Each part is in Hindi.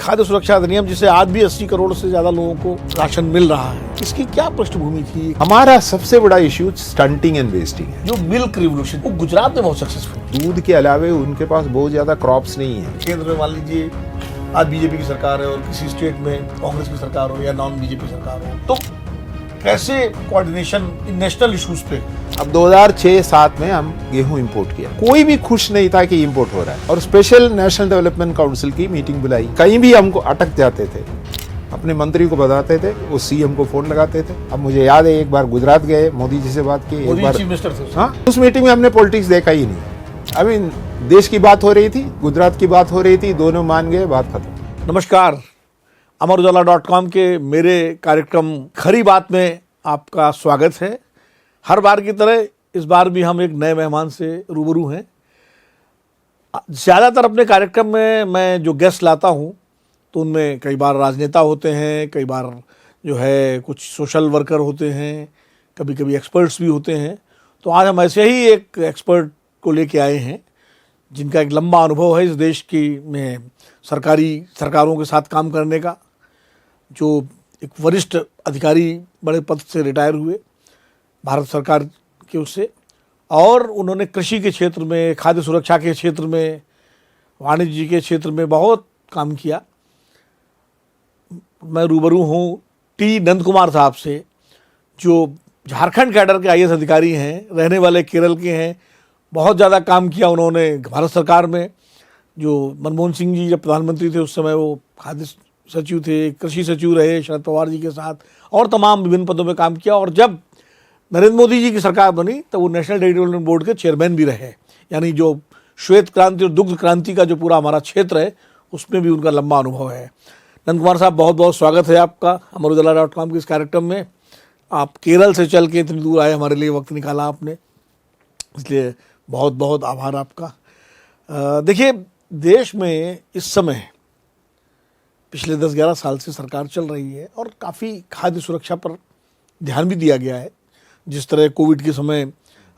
खाद्य सुरक्षा अधिनियम जिसे आज भी 80 करोड़ से ज्यादा लोगों को राशन मिल रहा है, इसकी क्या पृष्ठभूमि थी? हमारा सबसे बड़ा इश्यू स्टंटिंग एंड वेस्टिंग है। जो मिल्क रिवोल्यूशन वो गुजरात में बहुत सक्सेसफुल। दूध के अलावे उनके पास बहुत ज्यादा क्रॉप्स नहीं है। केंद्र में मान लीजिए आज बीजेपी की सरकार है और किसी स्टेट में कांग्रेस की सरकार हो या नॉन बीजेपी सरकार हो, तो कैसे कोऑर्डिनेशन इन नेशनल इश्यूज पे? अब 2006-07 में हम गेहूं इंपोर्ट किया, कोई भी खुश नहीं था कि इंपोर्ट हो रहा है। और स्पेशल नेशनल डेवलपमेंट काउंसिल की मीटिंग बुलाई, कहीं भी हमको अटक जाते थे, अपने मंत्री को बताते थे, वो सीएम को फोन लगाते थे। अब मुझे याद है एक बार गुजरात गए, मोदी जी से बात की, एक बार चीफ मिनिस्टर थे। हाँ, उस मीटिंग में हमने पॉलिटिक्स देखा ही नहीं। अभी देश की बात हो रही थी, गुजरात की बात हो रही थी, दोनों मान गए, बात खत्म। नमस्कार, अमरउजाला.com के मेरे कार्यक्रम खरी बात में आपका स्वागत है। हर बार की तरह इस बार भी हम एक नए मेहमान से रूबरू हैं। ज़्यादातर अपने कार्यक्रम में मैं जो गेस्ट लाता हूं तो उनमें कई बार राजनेता होते हैं, कई बार जो है कुछ सोशल वर्कर होते हैं, कभी कभी एक्सपर्ट्स भी होते हैं। तो आज हम ऐसे ही एक एक्सपर्ट को लेके आए हैं जिनका एक लंबा अनुभव है इस देश की में सरकारों के साथ काम करने का, जो एक वरिष्ठ अधिकारी बड़े पद से रिटायर हुए भारत सरकार के उससे, और उन्होंने कृषि के क्षेत्र में, खाद्य सुरक्षा के क्षेत्र में, वाणिज्य के क्षेत्र में बहुत काम किया। मैं रूबरू हूँ टी नंद कुमार साहब से, जो झारखंड कैडर के आईएएस अधिकारी हैं, रहने वाले केरल के हैं। बहुत ज़्यादा काम किया उन्होंने भारत सरकार में। जो मनमोहन सिंह जी जब प्रधानमंत्री थे उस समय वो खाद्य सचिव थे, कृषि सचिव रहे शरद पवार जी के साथ, और तमाम विभिन्न पदों में काम किया। और जब नरेंद्र मोदी जी की सरकार बनी तो वो नेशनल डेयरी डेवलपमेंट बोर्ड के चेयरमैन भी रहे। यानी जो श्वेत क्रांति और दुग्ध क्रांति का जो पूरा हमारा क्षेत्र है उसमें भी उनका लंबा अनुभव है। नंद कुमार साहब, बहुत बहुत स्वागत है आपका अमरउजाला.com के इस कार्यक्रम में। आप केरल से चल के इतनी दूर आए, हमारे लिए वक्त निकाला आपने, इसलिए बहुत बहुत आभार आपका। देखिए, देश में इस समय पिछले 10-11 साल से सरकार चल रही है और काफ़ी खाद्य सुरक्षा पर ध्यान भी दिया गया है। जिस तरह कोविड के समय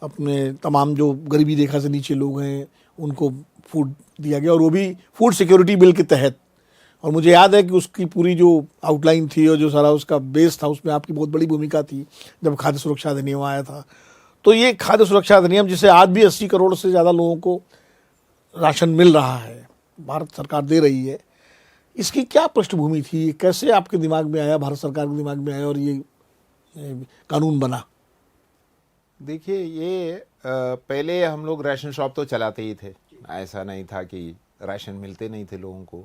अपने तमाम जो गरीबी रेखा से नीचे लोग हैं उनको फूड दिया गया, और वो भी फूड सिक्योरिटी बिल के तहत। और मुझे याद है कि उसकी पूरी जो आउटलाइन थी और जो सारा उसका बेस था, उसमें आपकी बहुत बड़ी भूमिका थी जब खाद्य सुरक्षा अधिनियम आया था। तो ये खाद्य सुरक्षा अधिनियम जिसे आज भी 80 करोड़ से ज़्यादा लोगों को राशन मिल रहा है, भारत सरकार दे रही है, इसकी क्या पृष्ठभूमि थी? कैसे आपके दिमाग में आया, भारत सरकार के दिमाग में आया और ये कानून बना? देखिए, ये पहले हम लोग राशन शॉप तो चलाते ही थे, ऐसा नहीं था कि राशन मिलते नहीं थे लोगों को।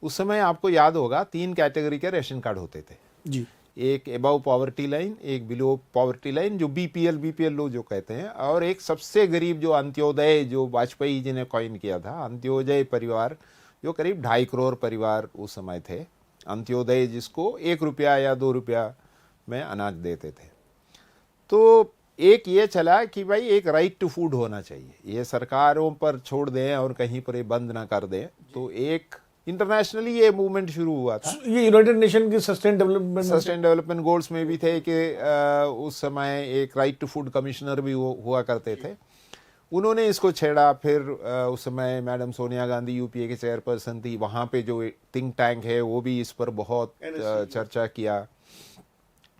उस समय आपको याद होगा 3 कैटेगरी के राशन कार्ड होते थे जी। एक एबव पॉवर्टी लाइन, एक बिलो पॉवर्टी लाइन जो बीपीएल लोग जो कहते हैं, और एक सबसे गरीब जो अंत्योदय, जो वाजपेयी जी ने कॉइन किया था, अंत्योदय परिवार, जो करीब 2.5 करोड़ परिवार उस समय थे। अंत्योदय जिसको 1 रुपया या 2 रुपया में अनाज देते थे। तो एक ये चला कि भाई एक राइट टू फूड होना चाहिए, ये सरकारों पर छोड़ दें और कहीं पर ये बंद ना कर दें। तो एक इंटरनेशनली ये मूवमेंट शुरू हुआ था। ये यूनाइटेड नेशन की सस्टेन डेवलपमेंट गोल्स में भी थे कि उस समय एक राइट टू फूड कमिश्नर भी हुआ करते थे। उन्होंने इसको छेड़ा। फिर उस समय मैडम सोनिया गांधी यूपीए के चेयरपर्सन थी, वहाँ पे जो थिंक टैंक है वो भी इस पर बहुत चर्चा किया।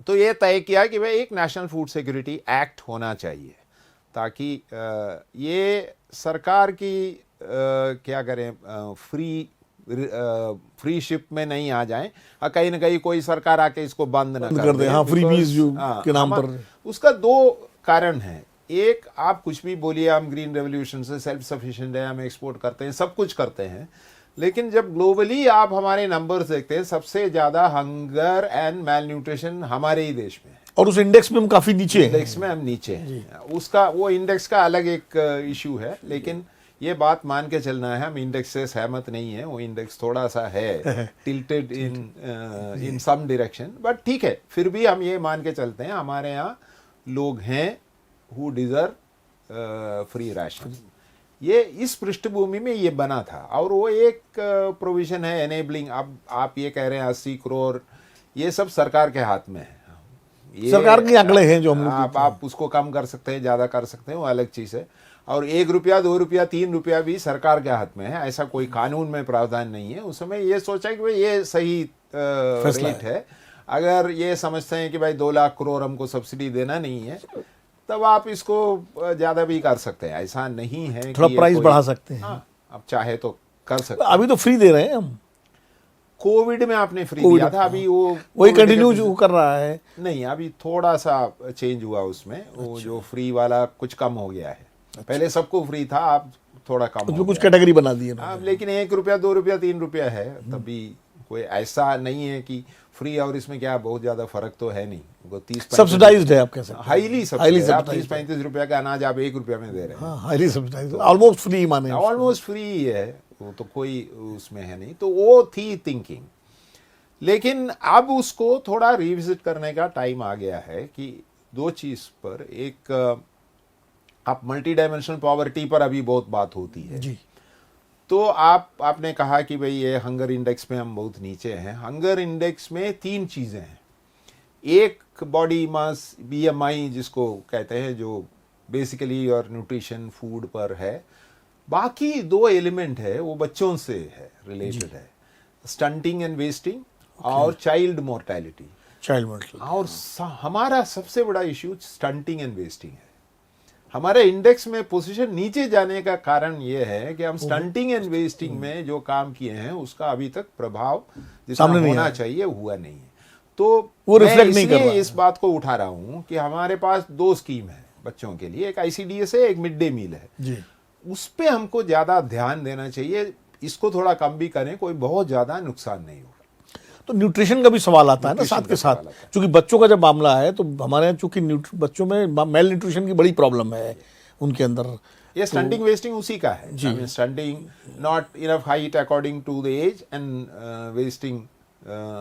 तो ये तय किया कि भाई एक नेशनल फूड सिक्योरिटी एक्ट होना चाहिए, ताकि ये सरकार की क्या करें, फ्री शिप में नहीं आ जाए, कहीं ना कहीं कोई सरकार आके इसको बंद ना कर दे। हाँ, फ्रीबीज के नाम पर। उसका 2 कारण है। एक, आप कुछ भी बोलिए, हम ग्रीन रेवोल्यूशन से सेल्फ सफिशिएंट है, हम एक्सपोर्ट करते हैं, सब कुछ करते हैं, लेकिन जब ग्लोबली आप हमारे नंबर्स देखते हैं, सबसे ज्यादा हंगर एंड मैल न्यूट्रिशन हमारे ही देश में है, और उस इंडेक्स में हम काफी नीचे हैं। इंडेक्स में हम नीचे हैं। उसका वो इंडेक्स का अलग एक इशू है, लेकिन ये बात मान के चलना है, हम इंडेक्स से सहमत नहीं है। वो इंडेक्स थोड़ा सा है tilted in some direction, but ठीक है, फिर भी हम ये मान के चलते हैं हमारे यहाँ लोग हैं हु डिजर्व फ्री राशन। ये इस पृष्ठभूमि में ये बना था। और वो एक प्रोविजन है एनेबलिंग। अब आप ये कह रहे हैं 80 करोड़, ये सब सरकार के हाथ में है, ये सरकार के आंकड़े हैं जो हम आप उसको कम कर सकते हैं, ज़्यादा कर सकते हैं, वो अलग चीज़ है। और 1 रुपया 2 रुपया 3 रुपया भी सरकार के हाथ में है, ऐसा कोई कानून में प्रावधान नहीं है। उस समय ये सोचा कि भाई ये सही रेट है। अगर ये समझते हैं कि भाई 2 लाख करोड़ हमको सब्सिडी देना नहीं है, तब आप इसको ज्यादा भी कर सकते हैं, ऐसा नहीं है। थोड़ा प्राइस बढ़ा सकते हैं। हाँ, आप चाहे तो कर सकते हैं। अभी तो फ्री दे रहे हैं हम, कोविड में आपने फ्री दिया था, अभी वही कंटिन्यू जो कर रहा है। नहीं, अभी थोड़ा सा चेंज हुआ उसमें, वो जो फ्री वाला कुछ कम हो गया है। पहले सबको फ्री था, अब थोड़ा कम उसमें हो कुछ गया। कैटेगरी बना दी है अब लेकिन 1 रुपया 2 रुपया 3 रुपया है, तभी कोई ऐसा नहीं है कि फ्री और इसमें क्या बहुत ज्यादा फर्क तो है नहीं। वो 30 सब्सिडाइज्ड है, आप कह सकते हैं। Highly subsidised. आप 30-35 रुपया का अनाज आप 1 रुपया में दे रहे हैं। हाँ, हाईली सब्सिडाइज्ड, ऑलमोस्ट फ्री माने। ऑलमोस्ट फ्री है, वो तो कोई उसमें है नहीं। तो वो थी थिंकिंग, लेकिन अब उसको थोड़ा रिविजिट करने का टाइम आ गया है कि 2 चीज पर, एक आप मल्टी डायमेंशनल पॉवर्टी पर अभी बहुत बात होती है जी। तो आपने कहा कि भाई ये हंगर इंडेक्स में हम बहुत नीचे हैं। हंगर इंडेक्स में 3 चीजें हैं। एक बॉडी मास BMI जिसको कहते हैं, जो बेसिकली और न्यूट्रिशन फूड पर है। बाकी 2 एलिमेंट है, वो बच्चों से है, रिलेटेड है, स्टंटिंग एंड वेस्टिंग और चाइल्ड मोर्टेलिटी। Child mortality. और हमारा सबसे बड़ा इश्यू स्टंटिंग एंड वेस्टिंग है। हमारे इंडेक्स में पोजीशन नीचे जाने का कारण यह है कि हम स्टंटिंग एंड वेस्टिंग में जो काम किए हैं उसका अभी तक प्रभाव जितना होना चाहिए हुआ नहीं है। तो वो मैं रिफ्लेक्ट नहीं कर रहा है। इस बात को उठा रहा हूं कि हमारे पास 2 स्कीम है बच्चों के लिए, एक ICDS है, एक मिड डे मील है जी। उस पे हमको ज्यादा ध्यान देना चाहिए। इसको थोड़ा कम भी करें, कोई बहुत ज्यादा नुकसान नहीं होगा। तो न्यूट्रिशन का भी सवाल आता है ना साथ के साथ, क्योंकि बच्चों का जब मामला है तो हमारे यहाँ चूंकि बच्चों में मेल न्यूट्रिशन की बड़ी प्रॉब्लम है उनके अंदर। ये स्टंटिंग वेस्टिंग उसी का है। I mean stunting not enough height according to the age and wasting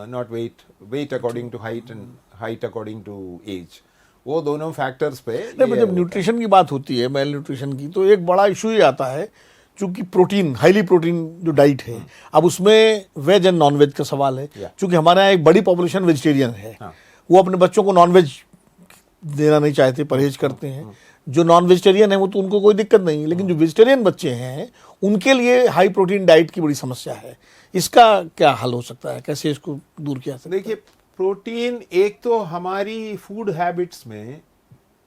not weight according to height and height according to age. वो दोनों फैक्टर्स पे नहीं, जब न्यूट्रिशन की बात होती है, मेल न्यूट्रिशन की, तो एक बड़ा इशू ही आता है चूंकि प्रोटीन, हाईली प्रोटीन जो डाइट है, अब उसमें वेज एंड नॉन वेज का सवाल है। चूंकि हमारे यहाँ एक बड़ी पॉपुलेशन वेजिटेरियन है, वो अपने बच्चों को नॉन वेज देना नहीं चाहते, परहेज करते हैं। जो नॉन वेजिटेरियन है वो तो उनको कोई दिक्कत नहीं, लेकिन जो वेजिटेरियन बच्चे हैं उनके लिए हाई प्रोटीन डाइट की बड़ी समस्या है। इसका क्या हल हो सकता है, कैसे इसको दूर किया सकता है? देखिए, प्रोटीन, एक तो हमारी फूड हैबिट्स में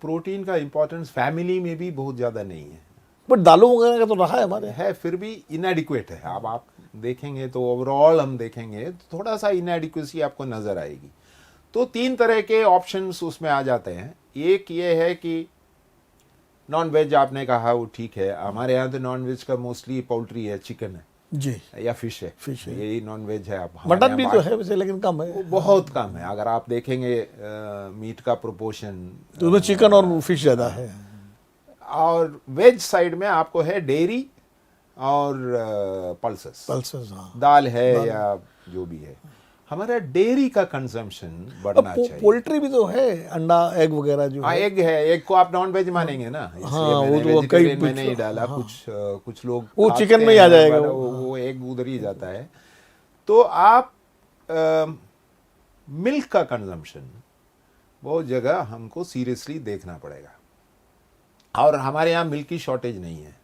प्रोटीन का इंपॉर्टेंस फैमिली में भी बहुत ज्यादा नहीं है, बट दालों वगैरह का तो रहा है हमारे है, फिर भी इनएडिक्वेट है। अब आप देखेंगे तो ओवरऑल हम देखेंगे तो थोड़ा सा इनएडिक्वेसी आपको नजर आएगी। तो 3 तरह के ऑप्शंस उसमें आ जाते हैं। एक ये है कि नॉन वेज आपने कहा, वो ठीक है। हमारे यहाँ तो नॉन वेज का मोस्टली पोल्ट्री है, चिकन है जी, या फिश है, यही नॉन वेज है। अब मटन भी तो है वैसे, लेकिन कम है, बहुत कम है। अगर आप देखेंगे मीट का प्रोपोर्शन तो उसमें चिकन और फिश ज्यादा है। और वेज साइड में आपको है डेयरी और पल्सेस, हाँ। दाल है या जो भी है। हमारा डेयरी का कंजम्पशन बढ़ना चाहिए। पोल्ट्री भी तो है, अंडा, एग वगैरह जो है। एग है, एग को आप नॉन वेज मानेंगे ना, इसलिए वो तो वेजिटेरियन में नहीं डाला। कुछ लोग वो चिकन में ही आ जाएगा, वो एग उधर ही जाता है। तो आप मिल्क का कंजम्पशन बहुत जगह हमको सीरियसली देखना पड़ेगा। और हमारे यहाँ मिल्क की शॉर्टेज नहीं है।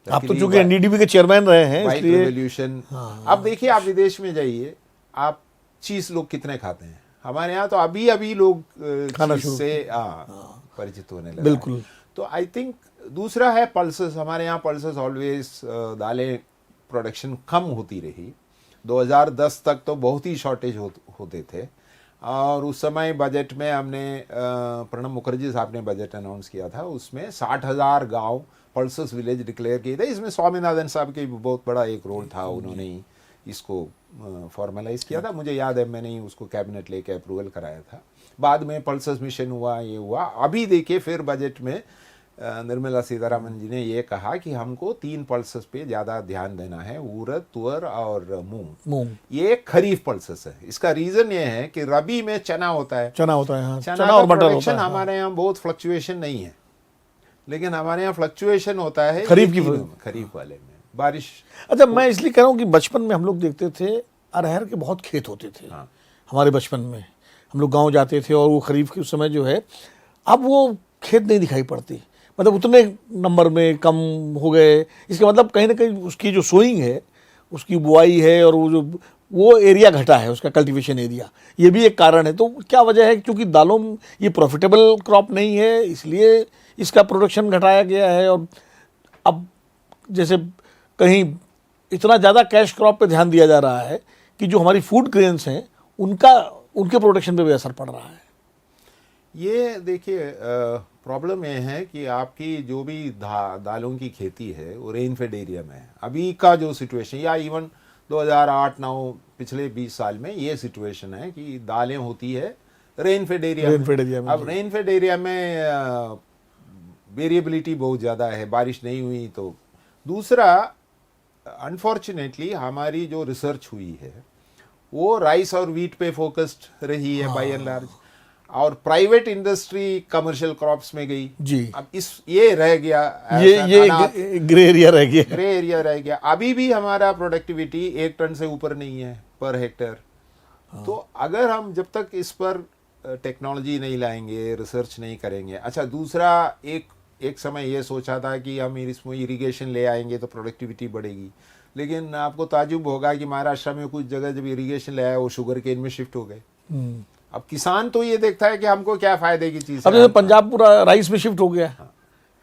आप तो चूंकि NDDB के चेयरमैन रहे हैं, वाइट रेवोल्यूशन। अब देखिए, आप विदेश में जाइए, आप चीज लोग कितने खाते हैं। हमारे यहाँ तो अभी लोग चीज से परिचित होने लगे। बिल्कुल। तो आई थिंक दूसरा है पल्सेस। हमारे यहाँ पल्सेस ऑलवेज, दालें प्रोडक्शन कम होती रही। 2010 तक तो बहुत ही शॉर्टेज होते थे। और उस समय बजट में हमने प्रणब मुखर्जी साहब ने बजट अनाउंस किया था, उसमें 60,000 गांव पल्सेस विलेज डिक्लेयर किए थे। इसमें स्वामीनाथन साहब के बहुत बड़ा एक रोल था, उन्होंने ही इसको फॉर्मलाइज किया था। मुझे याद है, मैंने ही उसको कैबिनेट लेके अप्रूवल कराया था। बाद में पल्सेस मिशन हुआ, ये हुआ। अभी देखिए, फिर बजट में निर्मला सीतारामन जी ने ये कहा कि हमको 3 पल्सेस पे ज्यादा ध्यान देना है, उड़द, तुअर और मूंग। ये खरीफ पल्सेस है। इसका रीजन ये है कि रबी में चना होता है, चना और मटर होता है। हमारे यहाँ बहुत फ्लक्चुएशन नहीं है, लेकिन हमारे यहाँ फ्लक्चुएशन होता है खरीफ वाले में, बारिश। अच्छा, मैं इसलिए कह रहा हूँ कि बचपन में हम लोग देखते थे अरहर के बहुत खेत होते थे। हमारे बचपन में हम लोग गांव जाते थे और वो खरीफ के उस समय जो है, अब वो खेत नहीं दिखाई पड़ती। मतलब उतने नंबर में कम हो गए। इसका मतलब कहीं ना कहीं उसकी जो सोइंग है, उसकी बुआई है, और वो एरिया घटा है, उसका कल्टीवेशन एरिया, ये भी एक कारण है। तो क्या वजह है? क्योंकि दालों में ये प्रॉफिटेबल क्रॉप नहीं है, इसलिए इसका प्रोडक्शन घटाया गया है। और अब जैसे कहीं इतना ज़्यादा कैश क्रॉप पे ध्यान दिया जा रहा है कि जो हमारी फूड ग्रेन्स हैं उनके प्रोडक्शन पे भी असर पड़ रहा है। ये देखिए प्रॉब्लम ये है कि आपकी जो भी दालों की खेती है वो रेन फेड एरिया में है। अभी का जो सिचुएशन, या इवन 2008-9 पिछले 20 साल में ये सिचुएशन है कि दालें होती है रेन फेड एरिया में। अब रेन फेड एरिया में वेरिएबिलिटी बहुत ज़्यादा है, बारिश नहीं हुई तो। दूसरा, अनफॉर्चुनेटली हमारी जो रिसर्च हुई है वो राइस और व्हीट पे फोकस्ड रही है बाय एंड लार्ज, और प्राइवेट इंडस्ट्री कमर्शियल क्रॉप्स में गई जी। अब ये रह गया, ये ग्रे एरिया रह गया, ग्रे एरिया रह गया। अभी भी हमारा प्रोडक्टिविटी 1 टन से ऊपर नहीं है पर हेक्टेयर। तो अगर हम जब तक इस पर टेक्नोलॉजी नहीं लाएंगे, रिसर्च नहीं करेंगे। अच्छा, दूसरा एक समय ये सोचा था कि हम इसमें इरिगेशन ले आएंगे तो प्रोडक्टिविटी बढ़ेगी, लेकिन आपको ताजुब होगा कि महाराष्ट्र में कुछ जगह जब इरिगेशन ले आया वो शुगर केन में शिफ्ट हो गए। अब किसान तो ये देखता है कि हमको क्या फायदे की चीज है। अब जैसे पंजाब पूरा राइस में शिफ्ट हो गया।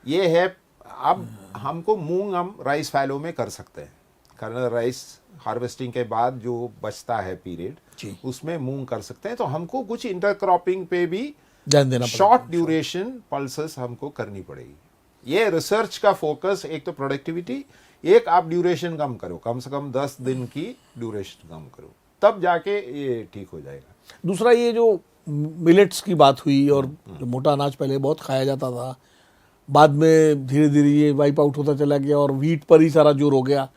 ये है, अब हमको मूंग हम राइस फैलो में कर सकते हैं, कारण राइस हार्वेस्टिंग के बाद जो बचता है पीरियड, उसमें मूंग कर सकते हैं। तो हमको कुछ इंटरक्रॉपिंग पे भी ध्यान देना, शॉर्ट ड्यूरेशन पल्सेस हमको करनी पड़ेगी। ये रिसर्च का फोकस, एक तो प्रोडक्टिविटी, एक आप ड्यूरेशन कम करो, कम से कम 10 दिन की ड्यूरेशन कम करो, तब जाके ये ठीक हो जाएगा। दूसरा, ये जो मिलेट्स की बात हुई, और जो मोटा अनाज पहले बहुत खाया जाता था, बाद में धीरे धीरे ये वाइप आउट होता चला गया और व्हीट पर ही सारा जोर हो गया।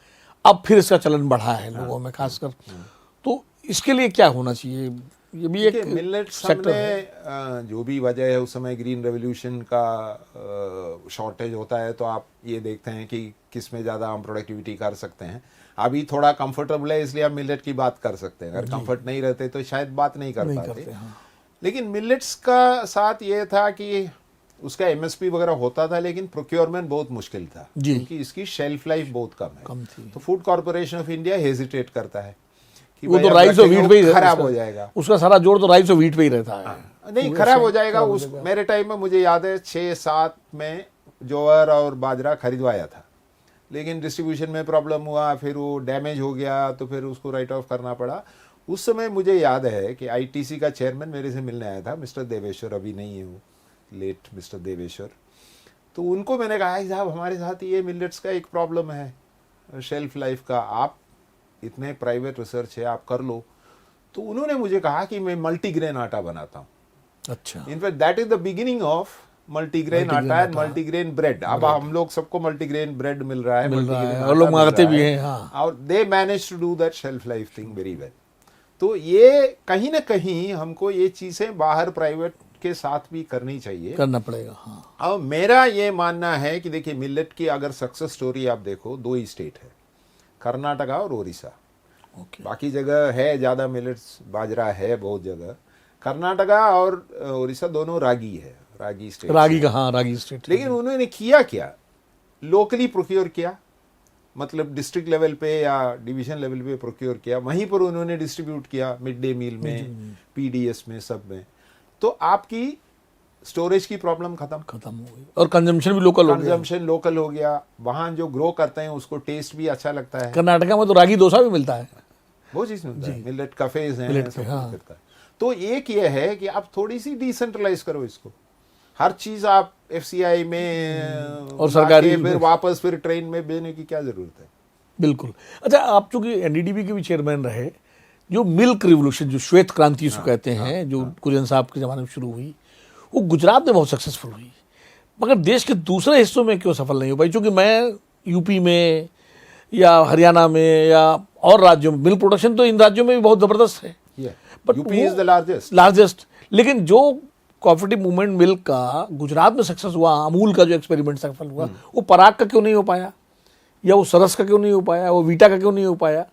अब फिर इसका चलन बढ़ा है लोगों में खासकर। तो इसके लिए क्या होना चाहिए? ये भी एक मिलेट्स हमने जो भी वजह है, उस समय ग्रीन रेवोल्यूशन का शॉर्टेज होता है, तो आप ये देखते हैं कि किस में ज़्यादा हम प्रोडक्टिविटी कर सकते हैं। अभी थोड़ा कंफर्टेबल है इसलिए हम मिलेट की बात कर सकते हैं, अगर कंफर्ट नहीं रहते तो शायद बात नहीं कर पाते। लेकिन मिलेट्स का साथ ये था कि उसका एमएसपी वगैरह होता था, लेकिन प्रोक्योरमेंट बहुत मुश्किल था क्योंकि इसकी शेल्फ लाइफ बहुत कम है। तो food corporation of India hesitate करता है कि वो तो राइस और व्हीट पे ही खराब हो जाएगा, उसका सारा जोर तो राइस और व्हीट पे ही रहता है। नहीं, खराब हो जाएगा। मेरे टाइम में मुझे याद है 6-7 में ज्वार और बाजरा खरीदवाया था, लेकिन डिस्ट्रीब्यूशन में प्रॉब्लम हुआ, फिर वो डैमेज हो गया, तो फिर उसको राइट ऑफ करना पड़ा। उस समय मुझे याद है कि आईटीसी का चेयरमैन मेरे से मिलने आया था, मिस्टर देवेश्वर, अभी नहीं है वो, लेट मिस्टर देवेश्वर। तो उनको मैंने कहा साहब हमारे साथ ये मिलेट्स का एक प्रॉब्लम है शेल्फ लाइफ का, आप इतने प्राइवेट रिसर्च है, आप कर लो। तो उन्होंने मुझे कहा कि मैं मल्टीग्रेन आटा बनाता हूँ। अच्छा, in fact that is the beginning of multigrain आटा एंड मल्टीग्रेन ब्रेड। अब हम लोग सबको मल्टीग्रेन ब्रेड मिल रहा है, और लोग मांगते भी हैं। और they manage to do that shelf life thing very well. तो ये कहीं ना कहीं हमको ये चीजें बाहर प्राइवेट के साथ भी करनी चाहिए, करना पड़ेगा। हाँ। अब मेरा ये मानना है कि देखिए, मिलेट की अगर सक्सेस स्टोरी आप देखो, 2 ही स्टेट है, कर्नाटका और ओडिशा। बाकी जगह है ज़्यादा मिलेट्स, बाजरा है बहुत जगह। कर्नाटका और ओडिशा दोनों रागी है, रागी स्टेट, रागी का, हाँ, रागी स्टेट। लेकिन उन्होंने किया क्या, लोकली प्रोक्योर किया, मतलब डिस्ट्रिक्ट लेवल पे या डिवीजन लेवल पे प्रोक्योर किया, वहीं पर उन्होंने डिस्ट्रीब्यूट किया मिड डे मील में, पीडीएस में, सब में। तो आपकी स्टोरेज की प्रॉब्लम खत्म हो गई, और कंजम्पशन भी लोकल हो गया। वहाँ जो ग्रो करते हैं उसको टेस्ट भी अच्छा लगता है। कर्नाटका में तो रागी डोसा भी मिलता है, वो चीज़ मिलता है, मिलेट कफेज हैं। तो एक ये है कि आप थोड़ी सी डिसेंट्रलाइज करो इसको, हर चीज आप एफसीआई में और सरकारी फिर वापस फिर ट्रेन में भेजने की क्या जरूरत है। बिल्कुल। अच्छा, आप चूंकि एनडीडीबी के भी चेयरमैन रहे, जो मिल्क रिवोल्यूशन, जो श्वेत क्रांति इसको कहते हैं, जो कुरियन साहब के ज़माने में शुरू हुई, वो गुजरात में बहुत सक्सेसफुल हुई, मगर देश के दूसरे हिस्सों में क्यों सफल नहीं हो पाई? चूँकि मैं यूपी में या हरियाणा में या और राज्यों में, मिल्क प्रोडक्शन तो इन राज्यों में भी बहुत ज़बरदस्त है, but UP is the largest. लेकिन जो कोऑपरेटिव मूवमेंट मिल्क का गुजरात में सक्सेस हुआ, अमूल का जो एक्सपेरिमेंट सफल हुआ, वो पराग का क्यों नहीं हो पाया, या वो सरस का क्यों नहीं हो पाया, वो वीटा का क्यों नहीं हो पाया?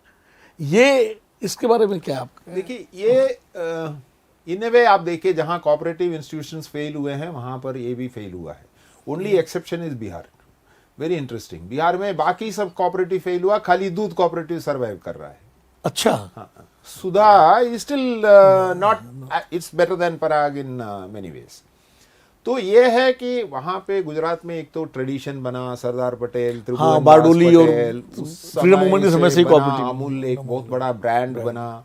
ये इसके बारे में क्या आप देखिए, ये इन ए वे आप देखिए, जहाँ कोऑपरेटिव इंस्टीट्यूशंस फेल हुए हैं वहाँ पर ये भी फेल हुआ है। Only exception is Bihar. Very interesting. Bihar में बाकी सब कोऑपरेटिव फेल हुआ, खाली दूध कोऑपरेटिव सर्वाइव कर रहा है। अच्छा। हाँ, Sudha is still not, it's better than Parag in many ways. तो ये है कि वहां पे गुजरात में एक तो ट्रेडिशन बना, सरदार पटेल, हाँ, बारडोली और उस फ्रीडम मूवमेंट के समय से बना, कोऑपरेटिव अमूल एक बहुत बड़ा ब्रांड बना।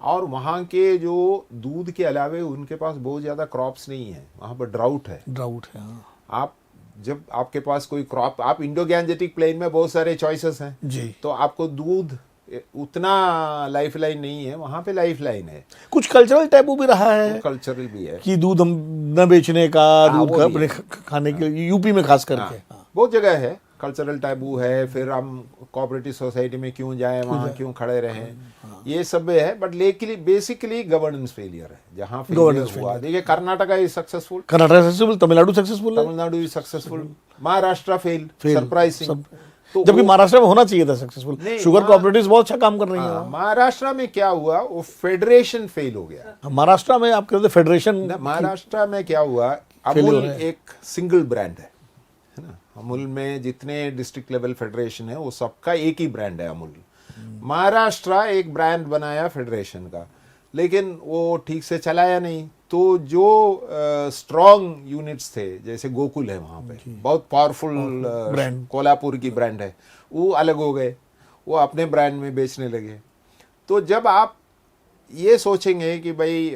और वहाँ के जो दूध के अलावे उनके पास बहुत ज्यादा क्रॉप्स नहीं है, वहाँ पर ड्राउट है। ड्राउट है, हाँ। आप जब आपके पास कोई क्रॉप, आप इंडो गैंजेटिक प्लेन में बहुत सारे चॉइसेस हैं जी। तो आपको दूध उतना लाइफ लाइन नहीं है, वहां पे लाइफ लाइन है। कुछ कल्चरल टैबू भी रहा है, कल्चरल भी है कि दूध हम न बेचने का, दूध वो का भी अपने खाने के लिए, यूपी में खास करके। हाँ। बहुत जगह है कल्चरल टैबू है। फिर हम कोऑपरेटिव सोसाइटी में क्यों जाएं, वहाँ क्यों खड़े रहें, ये सब है। बट लेकिन बेसिकली गवर्नेंस फेलियर है जहाँ फेलियर हुआ। देखिए Karnataka is successful, Karnataka successful, Tamil Nadu successful है, Tamil Nadu is successful, Maharashtra fail, surprising. तो जबकि महाराष्ट्र में होना चाहिए था सक्सेसफुल। शुगर कोऑपरेटिव्स बहुत अच्छा काम कर रही है। महाराष्ट्र में क्या हुआ, वो फेडरेशन फेल हो गया। महाराष्ट्र में आप कहते फेडरेशन, महाराष्ट्र में क्या हुआ, अमूल एक सिंगल ब्रांड है ना। अमूल में जितने डिस्ट्रिक्ट लेवल फेडरेशन है वो सबका एक ही ब्रांड है अमूल। महाराष्ट्र एक ब्रांड बनाया फेडरेशन का, लेकिन वो ठीक से चलाया नहीं। तो जो स्ट्रॉन्ग यूनिट्स थे, जैसे गोकुल है वहाँ पे बहुत पावरफुल ब्रांड, कोल्हापुर की ब्रांड है, वो अलग हो गए, वो अपने ब्रांड में बेचने लगे। तो जब आप ये सोचेंगे कि भाई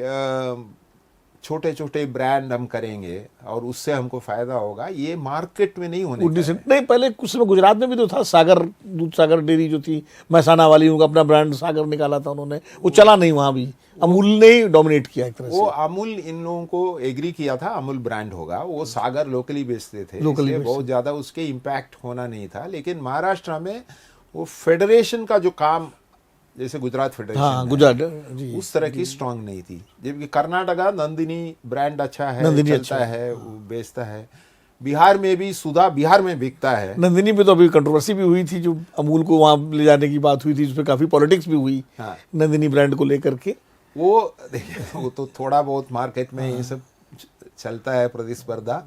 छोटे छोटे ब्रांड हम करेंगे और उससे हमको फायदा होगा, ये मार्केट में नहीं होने का है। नहीं, पहले कुछ समय गुजरात में भी तो था, सागर दूध सागर डेयरी जो थी महसाना वाली, उनका अपना ब्रांड सागर निकाला था उन्होंने, वो चला नहीं वहाँ भी। अमूल ने ही डोमिनेट किया एक तरह से। वो अमूल इन लोगों को एग्री किया था अमूल ब्रांड होगा, वो सागर लोकली बेचते थे, इसलिए बहुत ज्यादा उसके इम्पैक्ट होना नहीं था। लेकिन महाराष्ट्र में वो फेडरेशन का जो काम, जैसे गुजरात फेडरेशन, हाँ, गुजरात जी, उस तरह की स्ट्रांग नहीं थी। जबकि कर्नाटका नंदिनी ब्रांड अच्छा है, नंदिनी चलता अच्छा है, वो बेचता है। बिहार में भी सुधा बिहार में बिकता है। नंदिनी पे तो अभी कंट्रोवर्सी भी हुई थी, जो अमूल को वहाँ ले जाने की बात हुई थी, उस पर काफी पॉलिटिक्स भी हुई। हाँ। नंदिनी ब्रांड को लेकर के वो देखिए, वो तो थोड़ा बहुत मार्केट में ये सब चलता है, प्रतिस्पर्धा,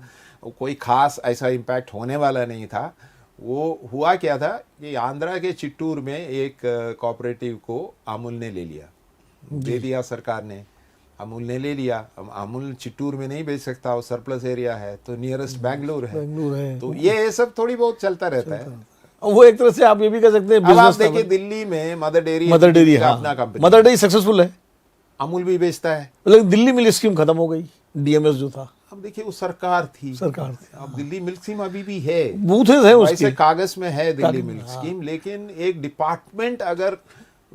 कोई खास ऐसा इम्पैक्ट होने वाला नहीं था। वो हुआ क्या था कि आंध्रा के चिट्टूर में एक कोऑपरेटिव को अमूल ने ले लिया, दे दिया सरकार ने, अमूल ने ले लिया। अमूल चिट्टूर में नहीं बेच सकता, वो सरप्लस एरिया है, तो नियरेस्ट बैंगलोर है। तो ये सब थोड़ी बहुत चलता रहता है। वो एक तरह से आप ये भी कह सकते हैं। अब आप देखिए दिल्ली में मदर डेयरी अपना कंपनी, मदर डेयरी सक्सेसफुल है, अमूल भी बेचता है। लेकिन दिल्ली मिल्क स्कीम खत्म हो गई, डीएमएस जो था। अब देखिए वो सरकार थी। अब दिल्ली मिल्क स्कीम अभी भी है, बूथेस है उसके, वैसे कागज में है दिल्ली मिल्क स्कीम, लेकिन एक डिपार्टमेंट अगर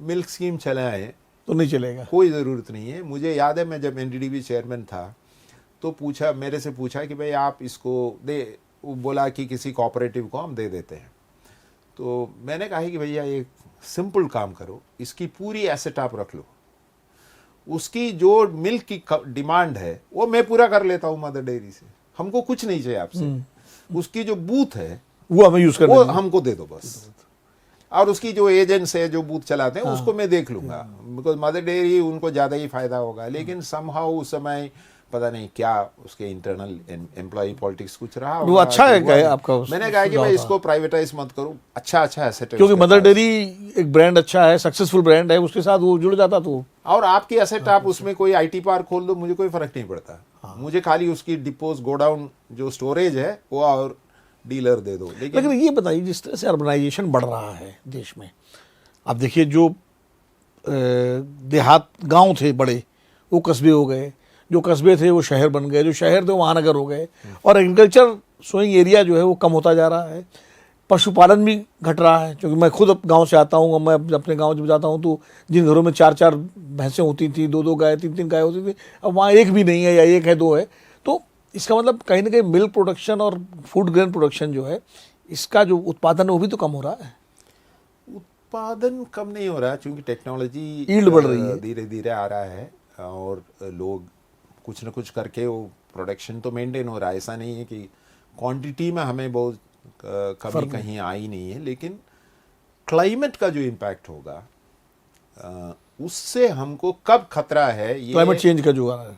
मिल्क स्कीम चलाए तो नहीं चलेगा, कोई जरूरत नहीं है। मुझे याद है मैं जब एनडीडीबी चेयरमैन था तो मेरे से पूछा कि भाई आप इसको दे, वो बोला कि किसी कोऑपरेटिव को हम दे देते हैं। तो मैंने कहा कि भैया एक सिंपल काम करो, इसकी पूरी एसेट आप रख लो, उसकी जो मिल्क की डिमांड है वो मैं पूरा कर लेता हूँ मदर डेयरी से, हमको कुछ नहीं चाहिए आपसे। उसकी जो बूथ है वो हमें यूज वो हमको दे दो बस, और उसकी जो एजेंट्स है जो बूथ चलाते हैं उसको मैं देख लूंगा, बिकॉज मदर डेयरी उनको ज्यादा ही फायदा होगा। लेकिन समहाउ उस समय पता नहीं क्या उसके इंटरनल एम्प्लॉय पॉलिटिक्स कुछ रहा, वो अच्छा है क्या आपका? मैंने कहा कि भाई इसको प्राइवेटाइज मत करो, अच्छा एसेट, क्योंकि मदर डेयरी एक ब्रांड अच्छा है, सक्सेसफुल ब्रांड है, उसके साथ वो जुड़ जाता तो। और आपकी एसेट आप उसमें कोई आईटी पार्क खोल दो, मुझे कोई फर्क नहीं पड़ता। मुझे खाली उसकी डिपोज गोडाउन जो स्टोरेज है वो और डीलर दे दो। लेकिन ये बताइए, जिस तरह से अर्बनाइजेशन बढ़ रहा है देश में, आप देखिए जो देहात गांव थे बड़े, वो कस्बे हो गए, जो कस्बे थे वो शहर बन गए, जो शहर थे वो महानगर हो गए, और एग्रीकल्चर सोइंग एरिया जो है वो कम होता जा रहा है। पशुपालन भी घट रहा है, क्योंकि मैं खुद गांव से आता हूँ, मैं अपने गांव जब जाता हूँ तो जिन घरों में 4-4 भैंसें होती थी, 2-2 गाय, 3-3 गाय होती थी, अब वहाँ एक भी नहीं है या एक है, 2 है। तो इसका मतलब कहीं ना कहीं मिल्क प्रोडक्शन और फूड ग्रेन प्रोडक्शन जो है, इसका जो उत्पादन है वो भी तो कम हो रहा है। उत्पादन कम नहीं हो रहा है, क्योंकि टेक्नोलॉजी यील्ड बढ़ रही है, धीरे धीरे आ रहा है, और लोग कुछ न कुछ करके वो प्रोडक्शन तो मेंटेन हो रहा है। ऐसा नहीं है कि क्वांटिटी में हमें बहुत कमी कहीं आई नहीं है, लेकिन क्लाइमेट का जो इम्पैक्ट होगा उससे हमको कब खतरा है, ये क्लाइमेट चेंज का जो आ रहा है,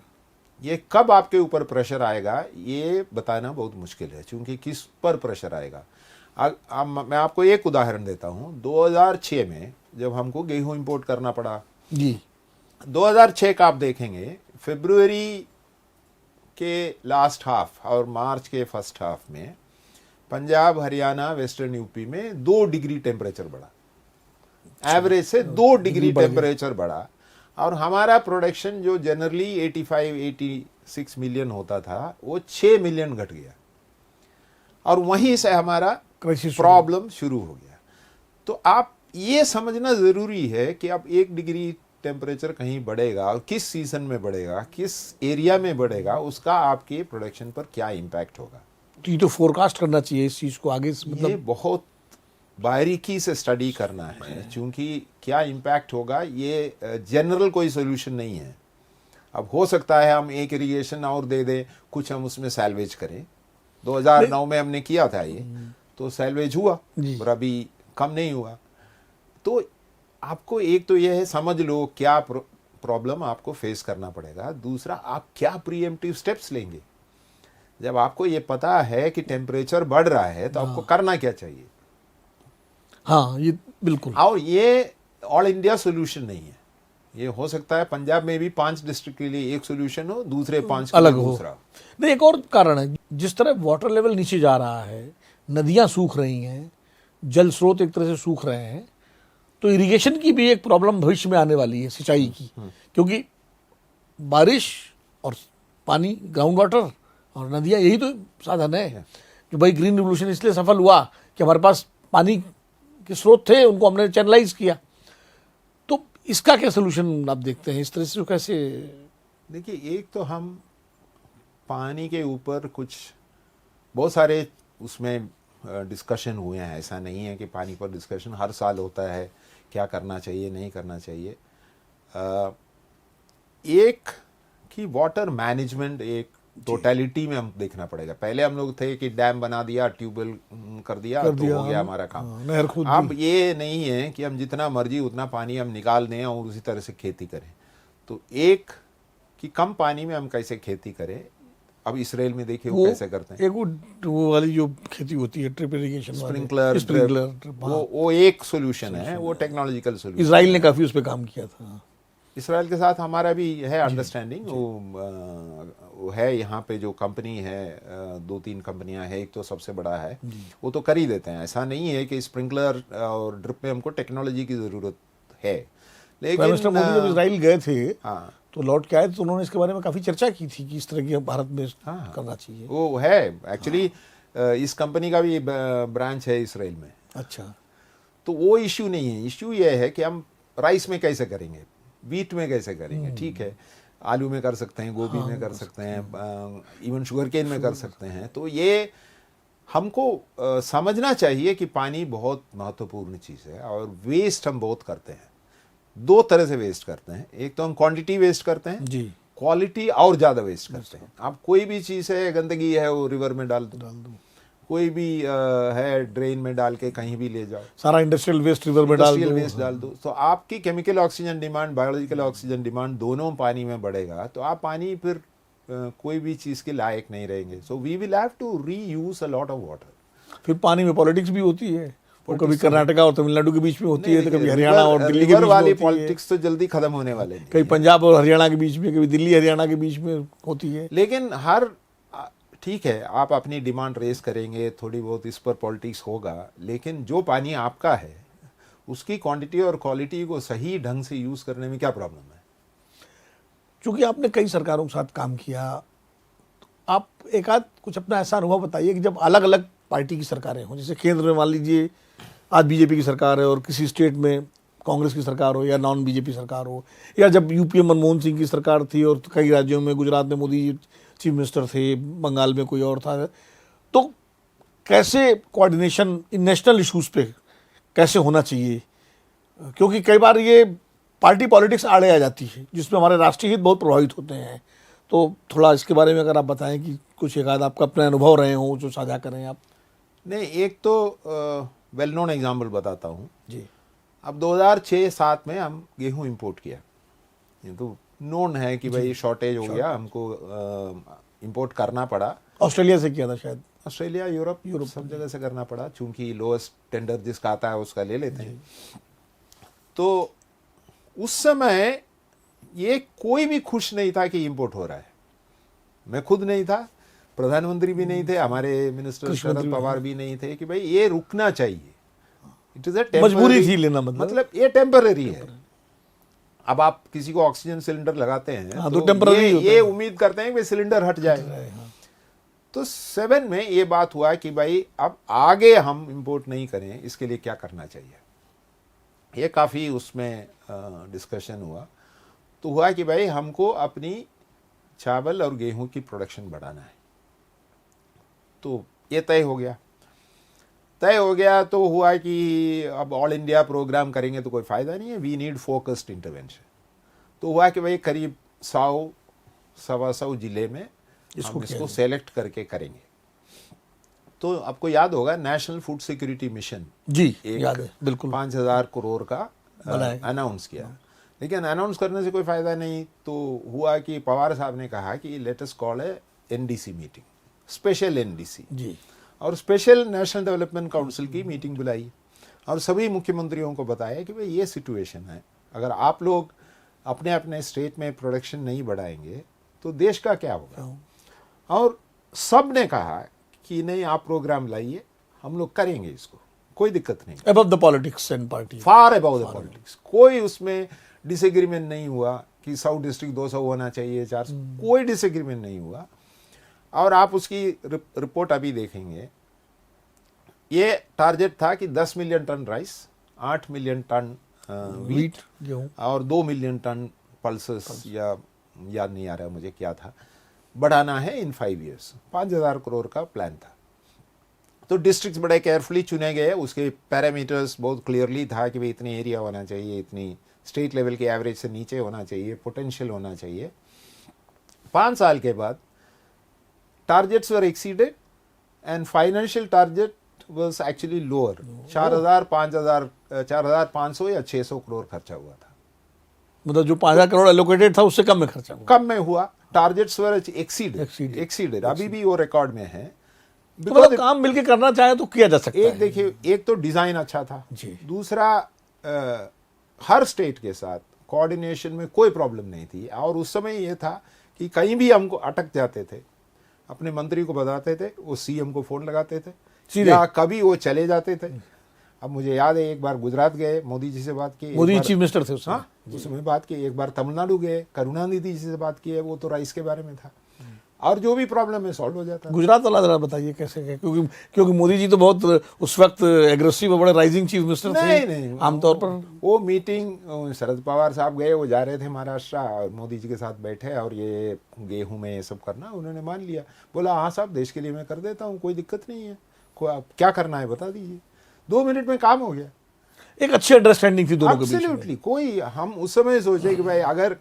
ये कब आपके ऊपर प्रेशर आएगा ये बताना बहुत मुश्किल है, क्योंकि किस पर प्रेशर आएगा। मैं आपको एक उदाहरण देता हूँ। 2006 में जब हमको गेहूं इंपोर्ट करना पड़ा जी, 2006 का आप देखेंगे फरवरी के लास्ट हाफ और मार्च के फर्स्ट हाफ में पंजाब, हरियाणा, वेस्टर्न यूपी में 2 डिग्री टेम्परेचर बढ़ा, एवरेज से 2 डिग्री टेम्परेचर बढ़ा। और हमारा प्रोडक्शन जो जनरली 85-86 मिलियन होता था वो 6 मिलियन घट गया, और वहीं से हमारा प्रॉब्लम शुरू हो गया। तो आप ये समझना ज़रूरी है कि अब 1 डिग्री टेम्परेचर कहीं बढ़ेगा और किस सीजन में बढ़ेगा, किस एरिया में बढ़ेगा, उसका आपके प्रोडक्शन पर क्या इम्पैक्ट होगा। तो ये तो फोरकास्ट करना चाहिए इस चीज़ को आगे से, ये मतलब बहुत बारीकी से स्टडी करना है, क्योंकि क्या इम्पैक्ट होगा ये जनरल कोई सोल्यूशन नहीं है। अब हो सकता है हम एक इरिगेशन और दे दें, कुछ हम उसमें सैल्वेज करें। 2009 में हमने किया था ये, तो सैल्वेज हुआ और अभी कम नहीं हुआ। तो आपको एक तो यह है, समझ लो क्या प्रॉब्लम आपको फेस करना पड़ेगा। दूसरा, आप क्या प्रीएम्प्टिव स्टेप्स लेंगे। जब आपको ये पता है कि टेम्परेचर बढ़ रहा है तो आपको करना क्या चाहिए। हाँ, ये बिल्कुल। और ये ऑल इंडिया सोल्यूशन नहीं है। ये हो सकता है पंजाब में भी 5 डिस्ट्रिक्ट के लिए एक सोल्यूशन हो, दूसरे 5 के अलग लिए हो। दूसरा। नहीं, एक और कारण है, जिस तरह वाटर लेवल नीचे जा रहा है, नदियां सूख रही हैं, जल स्रोत एक तरह से सूख रहे हैं, तो इरिगेशन की भी एक प्रॉब्लम भविष्य में आने वाली है, सिंचाई की। क्योंकि बारिश और पानी, ग्राउंड वाटर और नदियां, यही तो साधन है। जो भाई ग्रीन रिवोल्यूशन इसलिए सफल हुआ कि हमारे पास पानी के स्रोत थे, उनको हमने चैनलाइज किया। तो इसका क्या सोल्यूशन आप देखते हैं, इस तरह से कैसे? देखिए, एक तो हम पानी के ऊपर कुछ बहुत सारे उसमें डिस्कशन हुए हैं। ऐसा नहीं है कि पानी पर डिस्कशन हर साल होता है, क्या करना चाहिए नहीं करना चाहिए। एक कि वाटर मैनेजमेंट एक टोटलिटी में हम देखना पड़ेगा। पहले हम लोग थे कि डैम बना दिया, ट्यूबवेल कर दिया तो हो गया हमारा काम। नहर खुद अब ये नहीं है कि हम जितना मर्जी उतना पानी हम निकाल दें और उसी तरह से खेती करें। तो एक कि कम पानी में हम कैसे खेती करें। अब इसराइल में देखिए वो कैसे करते हैं। एक वो वाली जो खेती होती है, ड्रिप इरिगेशन, स्प्रिंकलर, वो एक सोल्यूशन है, वो टेक्नोलॉजिकल सोल्यूशन। इजराइल ने काफी उस पर काम किया था। इसराइल के साथ हमारा भी है अंडरस्टैंडिंग। वो है यहाँ पे जो कंपनी है, 2-3 कंपनियां हैं, एक तो सबसे बड़ा है, वो तो कर ही देते हैं। ऐसा नहीं है कि स्प्रिंकलर और ड्रिप में हमको टेक्नोलॉजी की ज़रूरत है। लेकिन मिस्टर मोदी जब इजराइल गए थे, हाँ, तो लौट के आए तो उन्होंने इसके बारे में काफी चर्चा की थी कि इस तरह की भारत में करना चाहिए। वो है एक्चुअली इस कंपनी का भी ब्रांच है इसराइल में। अच्छा, तो वो इश्यू नहीं है। इश्यू ये है कि हम राइस में कैसे करेंगे, वीट में कैसे करेंगे। ठीक है, आलू में कर सकते हैं, गोभी में कर सकते हैं, इवन शुगर केन में कर सकते हैं। तो ये हमको समझना चाहिए कि पानी बहुत महत्वपूर्ण चीज़ है, और वेस्ट हम बहुत करते हैं। 2 तरह से वेस्ट करते हैं। एक तो हम क्वांटिटी वेस्ट करते हैं जी, क्वालिटी और ज़्यादा वेस्ट करते हैं। आप कोई भी चीज़ है, गंदगी है, वो रिवर में डाल दो, कोई भी है ड्रेन में डाल के कहीं भी ले जाओ, सारा इंडस्ट्रियल वेस्ट रिवर में डाल दो, वेस्ट डाल दो। तो आपकी chemical oxygen demand, biological oxygen demand दोनों पानी में बढ़ेगा, तो आप पानी फिर कोई भी चीज़ के लायक नहीं रहेंगे। So we will have to reuse a lot of water. फिर पानी में पॉलिटिक्स भी होती है, वो कभी कर्नाटका और तमिलनाडु के बीच में होती है, तो कभी हरियाणा और दिल्ली के बीच में होती है। पॉलिटिक्स तो जल्दी खत्म होने वाले नहीं। कभी पंजाब और हरियाणा के बीच में, कभी दिल्ली हरियाणा के बीच में होती है। लेकिन ठीक है, आप अपनी डिमांड रेस करेंगे, थोड़ी बहुत इस पर पॉलिटिक्स होगा, लेकिन जो पानी आपका है उसकी क्वांटिटी और क्वालिटी को सही ढंग से यूज़ करने में क्या प्रॉब्लम है। चूँकि आपने कई सरकारों के साथ काम किया, आप एक आध कुछ अपना ऐसा अनुभव बताइए कि जब अलग अलग पार्टी की सरकारें हों, जैसे केंद्र में मान लीजिए आज बीजेपी की सरकार है और किसी स्टेट में कांग्रेस की सरकार हो या नॉन बीजेपी सरकार हो, या जब यूपी में मनमोहन सिंह की सरकार थी और कई राज्यों में, गुजरात में मोदी जी चीफ मिनिस्टर थे, बंगाल में कोई और था, तो कैसे कोऑर्डिनेशन इन नेशनल इश्यूज पे कैसे होना चाहिए? क्योंकि कई बार ये पार्टी पॉलिटिक्स आड़े आ जाती है, जिसमें हमारे राष्ट्रीय हित बहुत प्रभावित होते हैं। तो थोड़ा इसके बारे में अगर आप बताएं कि कुछ एक आध आपका अपने अनुभव रहे हों जो साझा करें आप। नहीं, एक तो वेल नोन एग्जाम्पल बताता हूँ जी। अब 2006-07 में हम गेहूं इंपोर्ट किया, ये तो नोन है कि भाई शॉर्टेज हो गया, हमको इंपोर्ट करना पड़ा। ऑस्ट्रेलिया से किया था शायद, ऑस्ट्रेलिया, यूरोप सब जगह से करना पड़ा, चूंकि लोएस्ट टेंडर जिसका आता है उसका ले लेते हैं। तो उस समय ये कोई भी खुश नहीं था कि इंपोर्ट हो रहा है। मैं खुद नहीं था, प्रधानमंत्री भी नहीं थे, हमारे मिनिस्टर शरद पवार भी नहीं थे कि भाई ये रुकना चाहिए। इट इज अ मजबूरी थी लेना, मतलब ये टेम्पररी है। अब आप किसी को ऑक्सीजन सिलेंडर लगाते हैं तो टेम्पररी ये उम्मीद करते हैं कि सिलेंडर हट जाए। तो 7 में ये बात हुआ कि भाई अब आगे हम इंपोर्ट नहीं करें, इसके लिए क्या करना चाहिए। ये काफ़ी उसमें डिस्कशन हुआ। तो हुआ कि भाई हमको अपनी चावल और गेहूं की प्रोडक्शन बढ़ाना है। तो ये तय हो गया। तो हुआ कि अब ऑल इंडिया प्रोग्राम करेंगे तो कोई फ़ायदा नहीं है, वी नीड फोकस्ड इंटरवेंशन। तो हुआ कि भाई करीब 100-125 जिले में हम इसको सेलेक्ट करके करेंगे। तो आपको याद होगा नेशनल फूड सिक्योरिटी मिशन जी याद है बिल्कुल, 5,000 करोड़ का अनाउंस किया। लेकिन अनाउंस करने से कोई फायदा नहीं। तो हुआ कि पवार साहब ने कहा कि लेट अस कॉल ए एनडीसी मीटिंग, स्पेशल एनडीसी जी, और स्पेशल नेशनल डेवलपमेंट काउंसिल की मीटिंग बुलाई और सभी मुख्यमंत्रियों को बताया कि भाई ये सिचुएशन है, अगर आप लोग अपने अपने स्टेट में प्रोडक्शन नहीं बढ़ाएंगे तो देश का क्या होगा। और सब ने कहा कि नहीं, आप प्रोग्राम लाइए, हम लोग करेंगे इसको, कोई दिक्कत नहीं। Above the politics and party, far above the politics, कोई उसमें डिसएग्रीमेंट नहीं हुआ कि 100 डिस्ट्रिक्ट 200 होना चाहिए, 400, कोई डिसएग्रीमेंट नहीं हुआ। और आप उसकी रिपोर्ट अभी देखेंगे। ये टारगेट था कि 10 million ton rice, 8 million ton wheat और 2 मिलियन टन पल्सेस, या याद नहीं आ रहा मुझे क्या था, बढ़ाना है इन 5 ईयर्स। 5,000 करोड़ का प्लान था। तो डिस्ट्रिक्ट्स बड़े केयरफुली चुने गए, उसके पैरामीटर्स बहुत क्लियरली था कि भाई इतनी एरिया होना चाहिए, इतनी स्टेट लेवल के एवरेज से नीचे होना चाहिए, पोटेंशियल होना चाहिए। 5 साल के बाद targets were exceeded and financial target was actually lower. 4,500 या 600 करोड़ खर्चा हुआ था। मतलब जो 5,000 करोड़ एलोकेटेड था उससे कम में खर्चा हुआ, कम में हुआ। टारगेट्स वर एक्सीडेड, अभी भी वो रिकॉर्ड में है। मतलब काम मिलके करना चाहे तो किया जा सकता है। देखिए, एक तो डिजाइन अच्छा था जी, दूसरा हर स्टेट के साथ कोऑर्डिनेशन में कोई प्रॉब्लम नहीं थी। और उस समय ये था कि कहीं भी हमको अटक जाते थे, अपने मंत्री को बताते थे, वो सीएम को फोन लगाते थे, या कभी वो चले जाते थे। अब मुझे याद है एक बार गुजरात गए, मोदी जी से बात की, मोदी चीफ मिनिस्टर थे उसमें बात की। एक बार तमिलनाडु गए, करुणानिधि जी से बात की है, वो तो राइस के बारे में था। और जो भी प्रॉब्लम है सॉल्व हो जाता है। गुजरात वाला जरा बताइए कैसे है, क्योंकि मोदी जी तो बहुत उस वक्त एग्रेसिव और बड़े राइजिंग चीफ मिनिस्टर थे। नहीं, आमतौर पर वो मीटिंग शरद पवार साहब गए, वो जा रहे थे महाराष्ट्र, और मोदी जी के साथ बैठे और ये गेहूं में ये सब करना, उन्होंने मान लिया। बोला हाँ साहब, देश के लिए मैं कर देता हूँ, कोई दिक्कत नहीं है, क्या करना है बता दीजिए। 2 मिनट में काम हो गया। एक अच्छी अंडरस्टैंडिंग थी दोनों के बीच में। एब्सोल्युटली। कोई, हम उस समय सोचे कि भाई अगर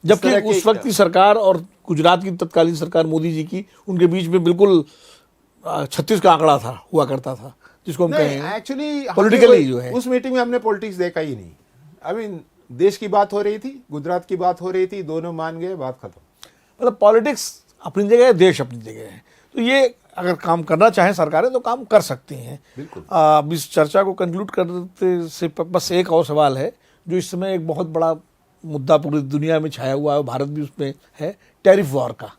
जबकि उस वक्त की सरकार और गुजरात की तत्कालीन सरकार मोदी जी की, उनके बीच में बिल्कुल 36 का आंकड़ा था, हुआ करता था, जिसको हम कहें एक्चुअली पॉलिटिकली जो है। उस मीटिंग में हमने पॉलिटिक्स देखा ही नहीं। आई मीन देश की बात हो रही थी, गुजरात की बात हो रही थी, दोनों मान गए, बात खत्म। मतलब पॉलिटिक्स अपनी जगह है, देश अपनी जगह है। तो ये अगर काम करना चाहें सरकारें तो काम कर सकती हैं। बिल्कुल। अब इस चर्चा को कंक्लूड करते से बस एक और सवाल है जो इस समय एक बहुत बड़ा मुद्दा पूरी दुनिया में छाया हुआ है, भारत भी उसमें है, टैरिफ वॉर का।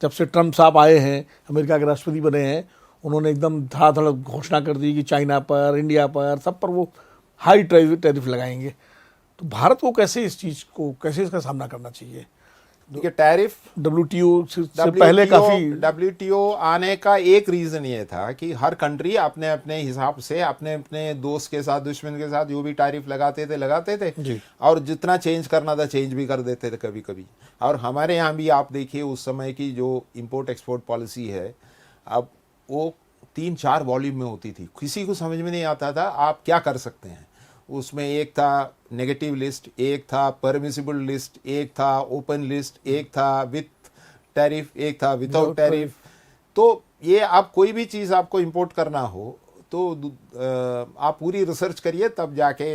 जब से ट्रम्प साहब आए हैं, अमेरिका के राष्ट्रपति बने हैं, उन्होंने एकदम धड़ाधड़ घोषणा कर दी कि चाइना पर, इंडिया पर, सब पर वो हाई टैरिफ लगाएंगे। तो भारत को कैसे इसका सामना करना चाहिए? देखिए, टैरिफ WTO से पहले काफी WTO आने का एक रीजन ये था कि हर कंट्री अपने अपने हिसाब से अपने अपने दोस्त के साथ, दुश्मन के साथ जो भी टैरिफ लगाते थे जी। और जितना चेंज करना था चेंज भी कर देते थे कभी कभी। और हमारे यहाँ भी आप देखिए उस समय की जो इंपोर्ट एक्सपोर्ट पॉलिसी है, अब वो 3-4 वॉल्यूम में होती थी, किसी को समझ में नहीं आता था आप क्या कर सकते हैं। उसमें एक था नेगेटिव लिस्ट, एक था परमिसिबल लिस्ट, एक था ओपन लिस्ट, एक था विथ टैरिफ, एक था विदाउट टैरिफ। तो ये आप कोई भी चीज़ आपको इंपोर्ट करना हो तो आप पूरी रिसर्च करिए, तब जाके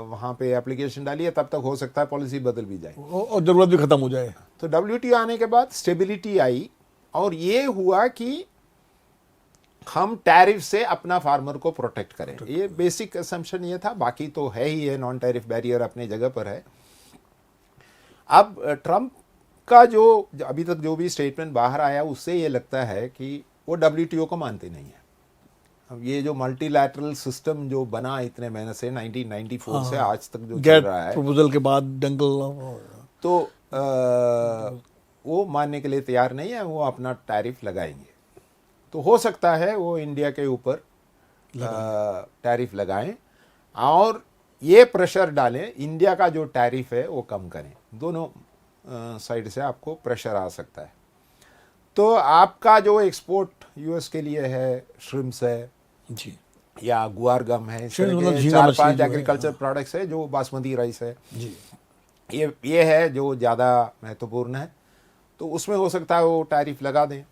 वहाँ पे एप्लीकेशन डालिए, तब तक हो सकता है पॉलिसी बदल भी जाए और ज़रूरत भी ख़त्म हो जाए। तो WTO आने के बाद स्टेबिलिटी आई, और ये हुआ कि हम टैरिफ से अपना फार्मर को प्रोटेक्ट करें। ये बेसिक असम्पशन ये था, बाकी तो है ही है, नॉन टैरिफ बैरियर अपनी जगह पर है। अब ट्रम्प का जो अभी तक जो भी स्टेटमेंट बाहर आया, उससे ये लगता है कि वो WTO को मानते नहीं है। अब ये जो मल्टीलैटरल सिस्टम जो बना इतने महीने से 1994 से आज तक जो चल रहा है, प्रपोजल के बाद दंगल, तो वो मानने के लिए तैयार नहीं है, वो अपना टैरिफ लगाएंगे। तो हो सकता है वो इंडिया के ऊपर टैरिफ लगाएं और ये प्रेशर डालें, इंडिया का जो टैरिफ है वो कम करें। दोनों साइड से आपको प्रेशर आ सकता है। तो आपका जो एक्सपोर्ट यूएस के लिए है, श्रिम्स है जी, या गुआर गम है, इस तरह मतलब के झींगा 4-5 मछली एग्रीकल्चर प्रोडक्ट्स है, जो बासमती राइस है, जी, ये है जो ज़्यादा महत्वपूर्ण है। तो उसमें हो सकता है वो टैरिफ लगा दें।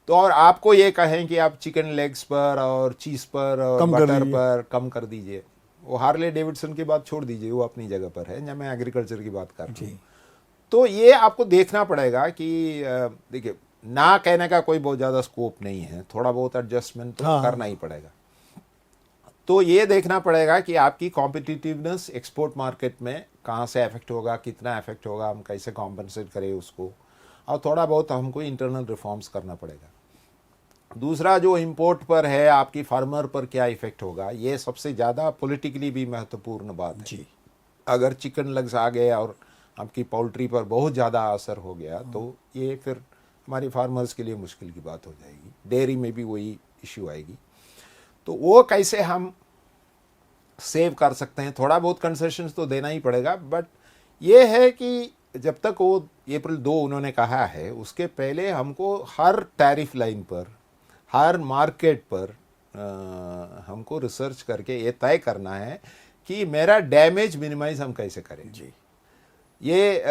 तो और आपको ये कहें कि आप चिकन लेग्स पर और चीज़ पर और बटर पर कम कर दीजिए। वो हार्ले डेविडसन की बात छोड़ दीजिए, वो अपनी जगह पर है, जब मैं एग्रीकल्चर की बात कर रहा हूँ। तो ये आपको देखना पड़ेगा कि देखिए, ना कहने का कोई बहुत ज़्यादा स्कोप नहीं है, थोड़ा बहुत एडजस्टमेंट तो करना ही पड़ेगा। तो ये देखना पड़ेगा कि आपकी कॉम्पिटिटिवनेस एक्सपोर्ट मार्केट में कहाँ से अफेक्ट होगा, कितना अफेक्ट होगा, हम कैसे कॉम्पनसेट करें उसको, और थोड़ा बहुत हमको इंटरनल रिफॉर्म्स करना पड़ेगा। दूसरा, जो इंपोर्ट पर है, आपकी फार्मर पर क्या इफेक्ट होगा, ये सबसे ज़्यादा पॉलिटिकली भी महत्वपूर्ण बात है जी। अगर चिकन लेग्स आ गए और आपकी पोल्ट्री पर बहुत ज़्यादा असर हो गया, तो ये फिर हमारी फार्मर्स के लिए मुश्किल की बात हो जाएगी। डेयरी में भी वही इश्यू आएगी। तो वो कैसे हम सेव कर सकते हैं, थोड़ा बहुत कंसेशंस तो देना ही पड़ेगा। बट ये है कि जब तक वो अप्रैल 2 उन्होंने कहा है, उसके पहले हमको हर टैरिफ लाइन पर, हर मार्केट पर हमको रिसर्च करके ये तय करना है कि मेरा डैमेज मिनिमाइज हम कैसे करें जी। ये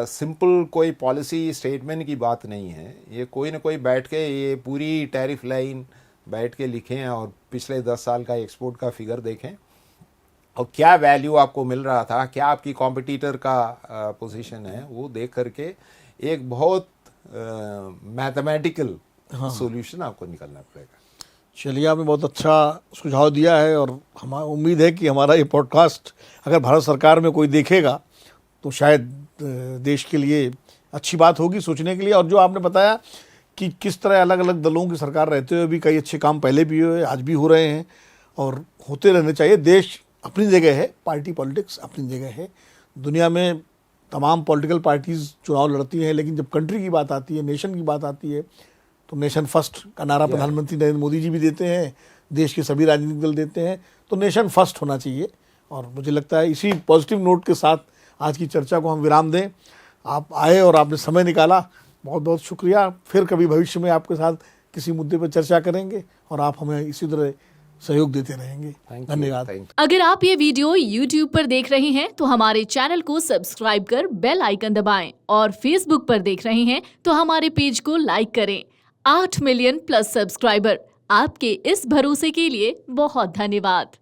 सिंपल कोई पॉलिसी स्टेटमेंट की बात नहीं है। ये कोई ना कोई बैठ के ये पूरी टैरिफ लाइन बैठ के लिखें और पिछले 10 साल का एक्सपोर्ट का फिगर देखें और क्या वैल्यू आपको मिल रहा था, क्या आपकी कॉम्पिटिटर का पोजीशन है, वो देख करके एक बहुत मैथमेटिकल सॉल्यूशन आपको निकलना पड़ेगा। चलिए, आपने बहुत अच्छा सुझाव दिया है और हमारी उम्मीद है कि हमारा ये पॉडकास्ट अगर भारत सरकार में कोई देखेगा तो शायद देश के लिए अच्छी बात होगी सोचने के लिए। और जो आपने बताया कि किस तरह अलग अलग दलों की सरकार रहते हुए भी कई अच्छे काम पहले भी हुए, आज भी हो रहे हैं और होते रहने चाहिए। देश अपनी जगह है, पार्टी पॉलिटिक्स अपनी जगह है। दुनिया में तमाम पॉलिटिकल पार्टीज़ चुनाव लड़ती हैं, लेकिन जब कंट्री की बात आती है, नेशन की बात आती है, तो नेशन फर्स्ट का नारा प्रधानमंत्री नरेंद्र मोदी जी भी देते हैं, देश के सभी राजनीतिक दल देते हैं। तो नेशन फर्स्ट होना चाहिए। और मुझे लगता है इसी पॉजिटिव नोट के साथ आज की चर्चा को हम विराम दें। आप आए और आपने समय निकाला, बहुत बहुत शुक्रिया। फिर कभी भविष्य में आपके साथ किसी मुद्दे पर चर्चा करेंगे और आप हमें इसी तरह सहयोग देते रहेंगे। धन्यवाद। अगर आप ये वीडियो YouTube पर देख रहे हैं तो हमारे चैनल को सब्सक्राइब कर बेल आइकन दबाएं और Facebook पर देख रहे हैं तो हमारे पेज को लाइक करें। 8 मिलियन प्लस सब्सक्राइबर, आपके इस भरोसे के लिए बहुत धन्यवाद।